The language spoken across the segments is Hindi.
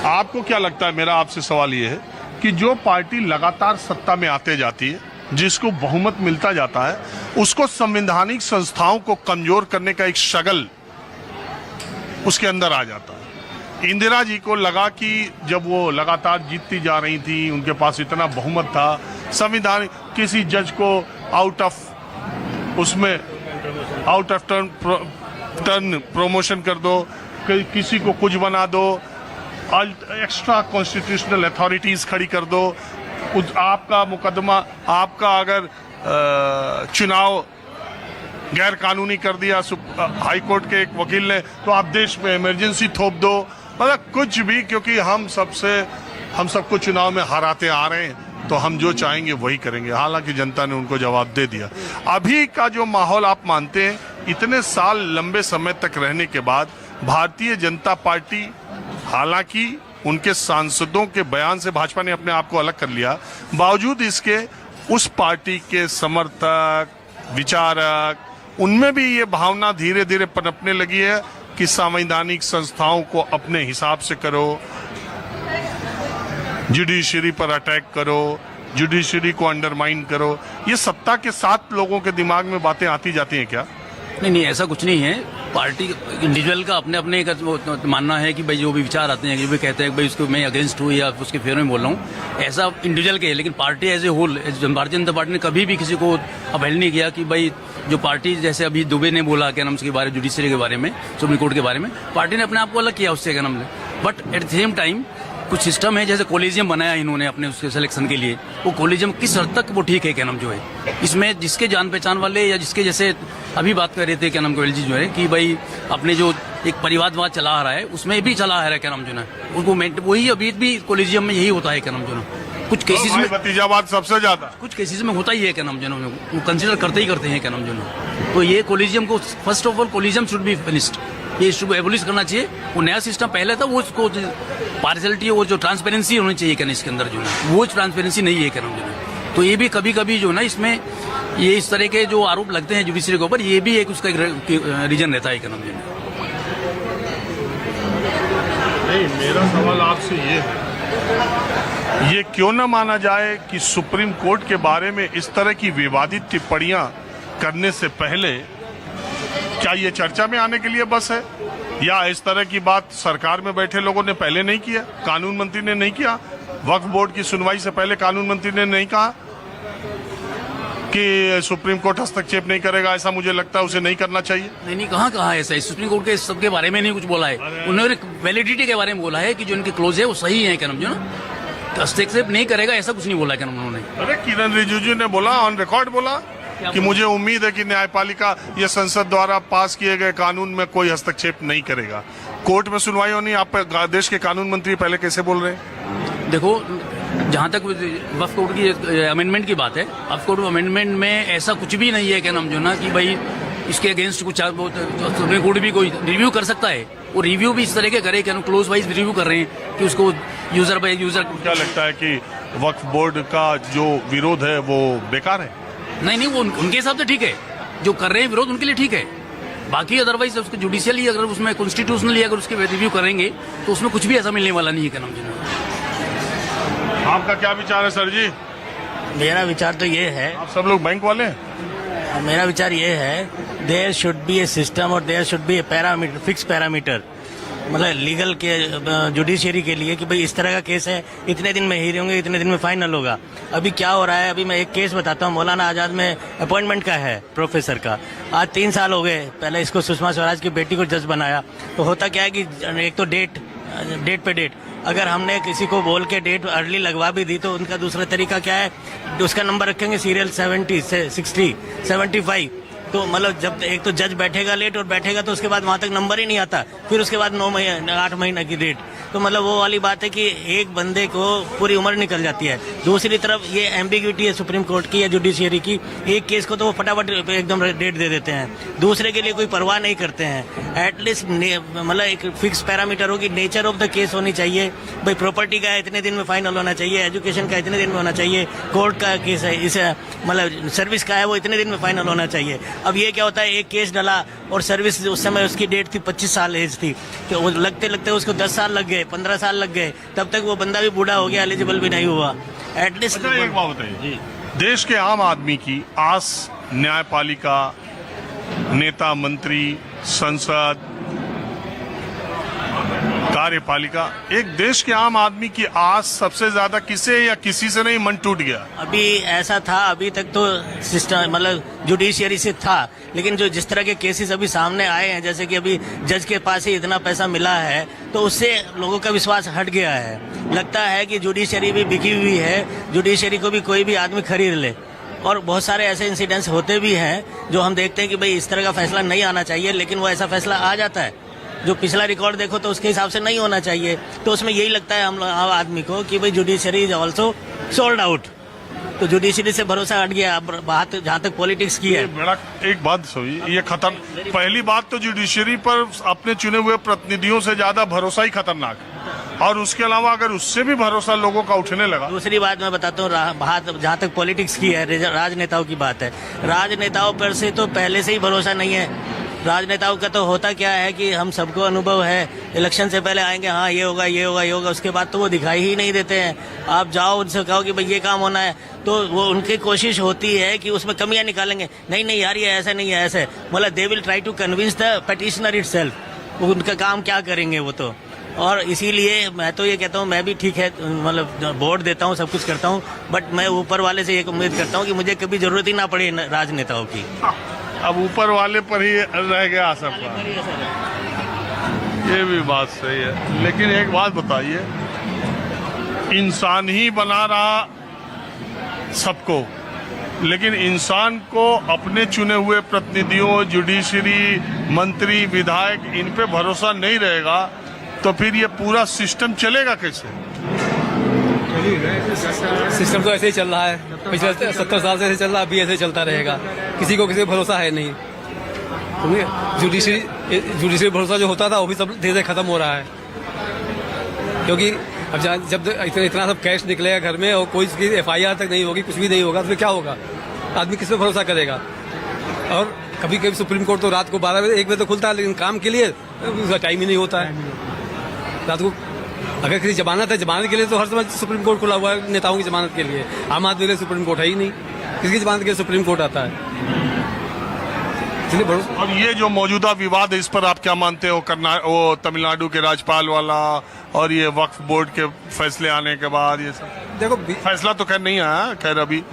आपको क्या लगता है, मेरा आपसे सवाल ये है कि जो पार्टी लगातार सत्ता में आते जाती है, जिसको बहुमत मिलता जाता है, उसको संवैधानिक संस्थाओं को कमजोर करने का एक शगल उसके अंदर आ जाता है। इंदिरा जी को लगा कि जब वो लगातार जीतती जा रही थी, उनके पास इतना बहुमत था, संविधान किसी जज को आउट ऑफ टर्न प्रमोशन कर दो, किसी को कुछ बना दो, एक्स्ट्रा कॉन्स्टिट्यूशनल अथॉरिटीज खड़ी कर दो, आपका मुकदमा, आपका अगर चुनाव गैर कानूनी कर दिया हाई कोर्ट के एक वकील ने, तो आप देश में इमरजेंसी थोप दो, मतलब कुछ भी, क्योंकि हम सबको चुनाव में हराते आ रहे हैं, तो हम जो चाहेंगे वही करेंगे। हालांकि जनता ने उनको जवाब दे दिया। अभी का जो माहौल आप मानते हैं, इतने साल लंबे समय तक रहने के बाद भारतीय जनता पार्टी, हालांकि उनके सांसदों के बयान से भाजपा ने अपने आप को अलग कर लिया, बावजूद इसके उस पार्टी के समर्थक, विचारक, उनमें भी ये भावना धीरे धीरे पनपने लगी है कि संवैधानिक संस्थाओं को अपने हिसाब से करो, जुडिशरी पर अटैक करो, जुडिशरी को अंडरमाइन करो। ये सत्ता के साथ लोगों के दिमाग में बातें आती जाती हैं क्या? नहीं, ऐसा कुछ नहीं है। पार्टी इंडिविजुअल का अपने अपने एक मानना है कि भाई जो भी विचार आते हैं, जो भी कहते हैं कि भाई उसको मैं अगेंस्ट हूँ या उसके फेवर में बोल रहा हूँ, ऐसा इंडिविजुअल के है। लेकिन party as a whole, Bharatiya Janata party ने कभी भी किसी को अवहेलना नहीं किया कि भाई जो पार्टी, जैसे अभी दुबे ने बोला क्या नाम, उसके बारे में, जुडिशरी के बारे में, सुप्रीम कोर्ट के बारे में, पार्टी ने अपने आप को अलग किया उससे, क्या नाम ले। But at the same time कुछ सिस्टम है, जैसे कॉलेजियम बनाया इन्होंने अपने उसके सिलेक्शन के लिए, वो कॉलेजियम किस हद तक वो ठीक है, क्या नाम जो है, इसमें जिसके जान पहचान वाले या जिसके, जैसे अभी बात कर रहे थे क्या नाम गोयल जी जो है कि भाई अपने जो एक परिवारवाद चला आ रहा है, उसमें भी चला आ रहा है क्या नाम जो है, उनको वही अभी भी कॉलेजियम में यही होता है क्या नाम जो है। कुछ केसेस में भतीजावाद सबसे ज्यादा, कुछ केसेस में होता ही है क्या नाम जो है, वो कंसिडर करते हैं क्या नाम जो है। तो ये कॉलेजियम को, first of all collegium should be finished, ये इसको एबोलिश करना चाहिए। वो नया सिस्टम पहले था, वो उसको पार्शियलिटी और जो ट्रांसपेरेंसी होनी चाहिए क्या इसके अंदर जो है, वो ट्रांसपेरेंसी नहीं है क्या नाम जो है। तो ये भी कभी कभी जो है ना, इसमें ये इस तरह के जो आरोप लगते हैं जुडिशरी के ऊपर, ये भी एक उसका रीजन रहता है क्या नाम जो है। नहीं, मेरा सवाल आपसे ये है, ये क्यों ना माना जाए कि सुप्रीम कोर्ट के बारे में इस तरह की विवादित टिप्पणियां करने से पहले क्या ये चर्चा में आने के लिए बस है, या इस तरह की बात सरकार में बैठे लोगों ने पहले नहीं किया, कानून मंत्री ने नहीं किया, वक्फ बोर्ड की सुनवाई से पहले कानून मंत्री ने नहीं कहा कि सुप्रीम कोर्ट हस्तक्षेप नहीं करेगा, ऐसा मुझे लगता है उसे नहीं करना चाहिए। नहीं, कहाँ कहा है ऐसा, सुप्रीम कोर्ट के सबके बारे में नहीं कुछ बोला है, उन्होंने वैलिडिटी के बारे में बोला है कि जो इनके क्लोज है वो सही है क्या नाम जो ना, हस्तक्षेप नहीं करेगा, ऐसा कुछ नहीं बोला क्या नाम उन्होंने। अरे किरण रिजिजू ने बोला, ऑन रिकॉर्ड बोला कि मुझे उम्मीद है कि न्यायपालिका ये संसद द्वारा पास किए गए कानून में कोई हस्तक्षेप नहीं करेगा। कोर्ट में सुनवाई होनी, आप देश के कानून मंत्री पहले कैसे बोल रहे हैं? देखो, जहाँ तक वक्फ कोर्ट की अमेंडमेंट की बात है, वक्फ कोर्ट अमेंडमेंट में ऐसा कुछ भी नहीं है क्या नाम जो ना कि भाई इसके अगेंस्ट कुछ सुप्रीम कोर्ट भी कोई रिव्यू कर सकता है, वो रिव्यू भी इस तरह के करे, क्या क्लोज वाइज रिव्यू कर रहे हैं कि उसको यूजर बाय यूजर। क्या लगता है कि वक्फ बोर्ड का जो विरोध है वो बेकार है? नहीं, वो उनके हिसाब से ठीक है, जो कर रहे हैं विरोध उनके लिए ठीक है, बाकी अदरवाइज उसको जुडिशियली अगर उसमें कॉन्स्टिट्यूशनली अगर उसके रिव्यू करेंगे तो उसमें कुछ भी ऐसा मिलने वाला नहीं है क्या नाम जी। आपका क्या विचार है सर जी? मेरा विचार तो ये है, आप सब लोग बैंक वाले हैं, मेरा विचार ये है, there should be a system और there should be a parameter, fix parameter, मतलब लीगल के जुडिशियरी के लिए कि भाई इस तरह का केस है, इतने दिन में हियरिंग होंगे, इतने दिन में फाइनल होगा। अभी क्या हो रहा है, अभी मैं एक केस बताता हूँ, मौलाना आजाद में अपॉइंटमेंट का है प्रोफेसर का, आज 3 साल हो गए, पहले इसको सुषमा स्वराज की बेटी को जज बनाया। तो होता क्या है कि एक तो डेट पे डेट, अगर हमने किसी को बोल के डेट अर्ली लगवा भी दी तो उनका दूसरा तरीका क्या है, उसका नंबर रखेंगे सीरियल 70, 60, 75। तो मतलब जब एक तो जज बैठेगा लेट और बैठेगा तो उसके बाद वहां तक नंबर ही नहीं आता, फिर उसके बाद 8 महीने की डेट, तो मतलब वो वाली बात है कि एक बंदे को पूरी उम्र निकल जाती है। दूसरी तरफ ये एम्बिग्यूटी है सुप्रीम कोर्ट की या जुडिशियरी की, एक केस को तो वो फटाफट एकदम डेट दे देते हैं, दूसरे के लिए कोई परवाह नहीं करते हैं। एटलीस्ट मतलब एक फिक्स पैरामीटर होगी, नेचर ऑफ द केस होनी चाहिए, भाई प्रॉपर्टी का है इतने दिन में फाइनल होना चाहिए, एजुकेशन का इतने दिन में होना चाहिए, कोर्ट का केस है इसे मतलब सर्विस का है वो इतने दिन में फाइनल होना चाहिए। अब ये क्या होता है, एक केस डला और सर्विस उस समय उसकी डेट थी 25 साल एज थी, तो वो लगते लगते उसको 10 साल लग गए, 15 साल लग गए, तब तक वो बंदा भी बूढ़ा हो गया, एलिजिबल भी नहीं हुआ। एटलीस्ट अच्छा, एक बात बताइए, देश के आम आदमी की आस न्यायपालिका, नेता मंत्री, संसद, कार्यपालिका, एक देश के आम आदमी की आस सबसे ज्यादा किसे या किसी से नहीं मन टूट गया? अभी ऐसा था, अभी तक तो सिस्टम मतलब जुडिशियरी से था, लेकिन जो जिस तरह के केसेस अभी सामने आए हैं, जैसे कि अभी जज के पास ही इतना पैसा मिला है, तो उससे लोगों का विश्वास हट गया है। लगता है कि जुडिशियरी भी बिकी हुई है, जुडिशियरी को भी कोई भी आदमी खरीद ले। और बहुत सारे ऐसे इंसिडेंट्स होते भी हैं जो हम देखते हैं कि भाई इस तरह का फैसला नहीं आना चाहिए, लेकिन वो ऐसा फैसला आ जाता है। जो पिछला रिकॉर्ड देखो तो उसके हिसाब से नहीं होना चाहिए, तो उसमें यही लगता है हम आम आदमी को कि भाई judiciary is also sold out, तो जुडिशरी से भरोसा हट गया। अब बात जहाँ तक पॉलिटिक्स की है, बड़ा एक बात सोई, ये खत्म। पहली बात तो जुडिशरी पर अपने चुने हुए प्रतिनिधियों से ज्यादा भरोसा ही खतरनाक है, और उसके अलावा अगर उससे भी भरोसा लोगों का उठने लगा। दूसरी बात मैं बताता हूँ, बात जहाँ तक पॉलिटिक्स की है, राजनेताओं की बात है, राजनेताओं पर से तो पहले से ही भरोसा नहीं है। राजनेताओं का तो होता क्या है कि हम सबको अनुभव है, इलेक्शन से पहले आएंगे, हाँ ये होगा ये होगा ये होगा, उसके बाद तो वो दिखाई ही नहीं देते हैं। आप जाओ उनसे कहो कि भाई ये काम होना है, तो वो उनकी कोशिश होती है कि उसमें कमियां निकालेंगे, नहीं नहीं यार ये ऐसा नहीं है, ऐसा है, मतलब they will try to convince the petitioner itself, वो उनका काम क्या करेंगे वो तो। और इसीलिए मैं तो ये कहता हूँ, मैं भी ठीक है मतलब वोट देता हूँ, सब कुछ करता हूँ, बट मैं ऊपर वाले से एक उम्मीद करता हूँ कि मुझे कभी जरूरत ही ना पड़े राजनेताओं की। अब ऊपर वाले पर ही रह गया असर पर, ये भी बात सही है। लेकिन एक बात बताइए, इंसान ही बना रहा सबको, लेकिन इंसान को अपने चुने हुए प्रतिनिधियों, जुडिशरी, मंत्री, विधायक, इन पे भरोसा नहीं रहेगा तो फिर ये पूरा सिस्टम चलेगा कैसे? सिस्टम तो ऐसे ही चल रहा है, पिछले 70 साल से ऐसे चल रहा है, अभी ऐसे चलता रहेगा। किसी को किसी पर भरोसा है नहीं। जुडिशरी भरोसा जो होता था वो भी सब धीरे धीरे खत्म हो रहा है, क्योंकि अब जब इतना सब कैश निकलेगा घर में और कोई इसकी FIR तक नहीं होगी, कुछ भी नहीं होगा, तो फिर क्या होगा? आदमी किस पे भरोसा करेगा? और कभी कभी सुप्रीम कोर्ट तो रात को 12 बजे 1 बजे तो खुलता है, लेकिन काम के लिए उसका टाइम ही नहीं होता है। रात को अगर किसी जमानत है, जमानत के लिए तो हर समय सुप्रीम कोर्ट खुला हुआ है, नेताओं की जमानत के लिए। आम आदमी के लिए सुप्रीम कोर्ट है ही नहीं, किसकी जमानत के लिए सुप्रीम कोर्ट आता है? अब ये जो मौजूदा विवाद है, इस पर आप क्या मानते हो? वो तमिलनाडु के राज्यपाल वाला और ये वक्फ बोर्ड के फैसले आने के बाद, ये सब देखो फैसला तो खैर नहीं आया, खैर अभी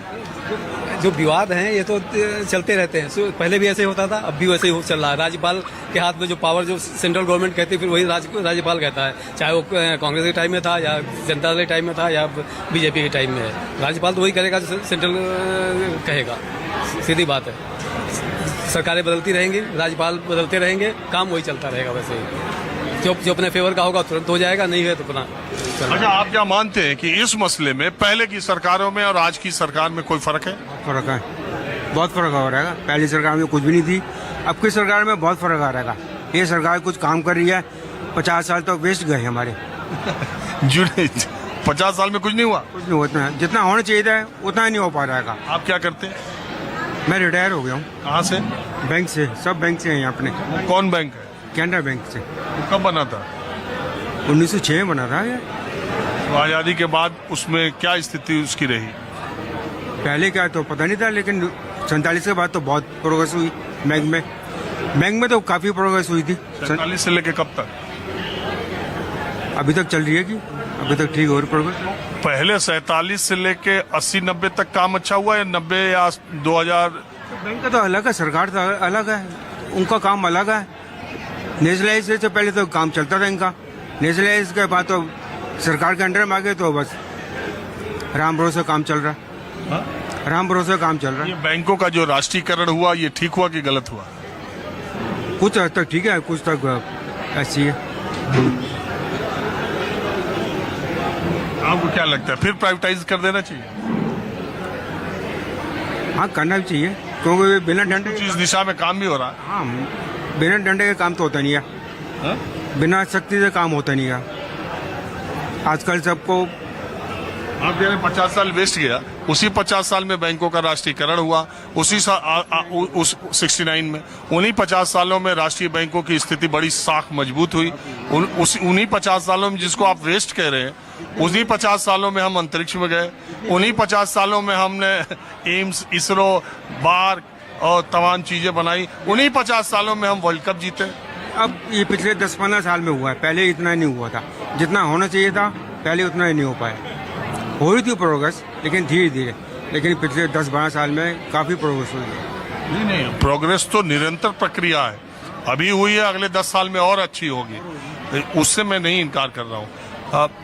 जो विवाद हैं ये तो चलते रहते हैं। पहले भी ऐसे होता था, अब भी वैसे ही चल रहा है। राज्यपाल के हाथ में जो पावर, जो सेंट्रल गवर्नमेंट कहती है, फिर वही राज्यपाल कहता है, चाहे वो कांग्रेस के टाइम में था या जनता दल के टाइम में था या बीजेपी के टाइम में है। राज्यपाल तो वही करेगा जो सेंट्रल कहेगा, सीधी बात है। सरकारें बदलती रहेंगी, राज्यपाल बदलते रहेंगे, काम वही चलता रहेगा वैसे ही। जो अपने फेवर का होगा तुरंत हो जाएगा, नहीं है तो अपना। अच्छा, आप क्या मानते हैं कि इस मसले में पहले की सरकारों में और आज की सरकार में कोई फर्क है? फर्क है, बहुत फर्क हो रहेगा। पहली सरकार में कुछ भी नहीं थी, अब की सरकार में बहुत फर्क आ रहेगा। ये सरकार कुछ काम कर रही है, 50 साल तो वेस्ट गए हमारे। 50 साल में कुछ नहीं हुआ? कुछ नहीं होता है, जितना होना चाहिए था उतना ही नहीं हो पा रहेगा। आप क्या करते हैं? मैं रिटायर हो गया हूँ। कहाँ से? बैंक से, सब बैंक से हैं अपने। कौन बैंक है? कैनरा बैंक से। कब बना था? 1906 में बना था ये। तो आज़ादी के बाद उसमें क्या स्थिति उसकी रही? पहले क्या तो पता नहीं था, लेकिन 47 के बाद तो बहुत प्रोग्रेस हुई बैंक में। बैंक में तो काफी प्रोग्रेस हुई थी। 47 से लेके कब तक? अभी तक चल रही है कि अभी तक ठीक हो रही प्रोग्रेस। पहले 47 से लेके 80-90 तक काम अच्छा हुआ, या 90 या 2000? बैंक का तो अलग है, सरकार तो अलग है, उनका काम अलग है। नेशनलाइज से पहले तो काम चलता था इनका, नेशनलाइज के बाद तो सरकार के अंडर में आ गए, तो बस राम भरोसे काम चल रहा है। राम भरोसे काम चल रहा है। ये बैंकों का जो राष्ट्रीयकरण हुआ, ये ठीक हुआ कि गलत हुआ? कुछ हद तक ठीक है, कुछ तक ऐसी है। आपको क्या लगता है, फिर प्राइवेटाइज कर देना चाहिए? हाँ, करना भी चाहिए, क्योंकि बिना डंडे इस दिशा में काम भी हो रहा है। हाँ, बिना डंडे के काम तो होता नहीं है। बिना शक्ति से काम होता नहीं है। आजकल सबको आप कह रहे हैं 50 साल वेस्ट गया, उसी 50 साल में बैंकों का राष्ट्रीयकरण हुआ, उसी उस 69 में, उन्हीं 50 सालों में राष्ट्रीय बैंकों की स्थिति बड़ी साख मजबूत हुई। उन्हीं 50 सालों में जिसको आप वेस्ट कह रहे हैं, उन्हीं 50 सालों में हम अंतरिक्ष में गए, उन्हीं 50 सालों में हमने एम्स, इसरो, बार और तमाम चीजें बनाई, उन्हीं 50 सालों में हम वर्ल्ड कप जीते। अब ये पिछले 10-15 साल में हुआ है, पहले इतना नहीं हुआ था, जितना होना चाहिए था पहले उतना ही नहीं हो पाया। हो रही थी प्रोग्रेस, लेकिन धीरे धीरे, लेकिन पिछले 10-12 साल में काफी प्रोग्रेस हुई है। नहीं, प्रोग्रेस तो निरंतर प्रक्रिया है, अभी हुई है, अगले 10 साल में और अच्छी होगी, उससे मैं नहीं इनकार कर रहा हूँ।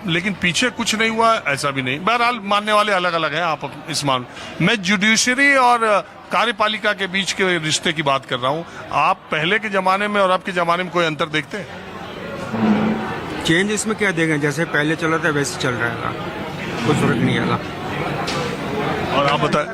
लेकिन पीछे कुछ नहीं हुआ ऐसा भी नहीं। बहरहाल मानने वाले अलग अलग हैं, आप इस मान, मैं जुडिशरी और कार्यपालिका के बीच के रिश्ते की बात कर रहा हूँ। आप पहले के जमाने में और अब के जमाने में कोई अंतर देखते हैं? चेंज इसमें क्या देंगे, जैसे पहले चला था वैसे चल रहा है, कुछ फर्क नहीं आएगा। और आप बताएं।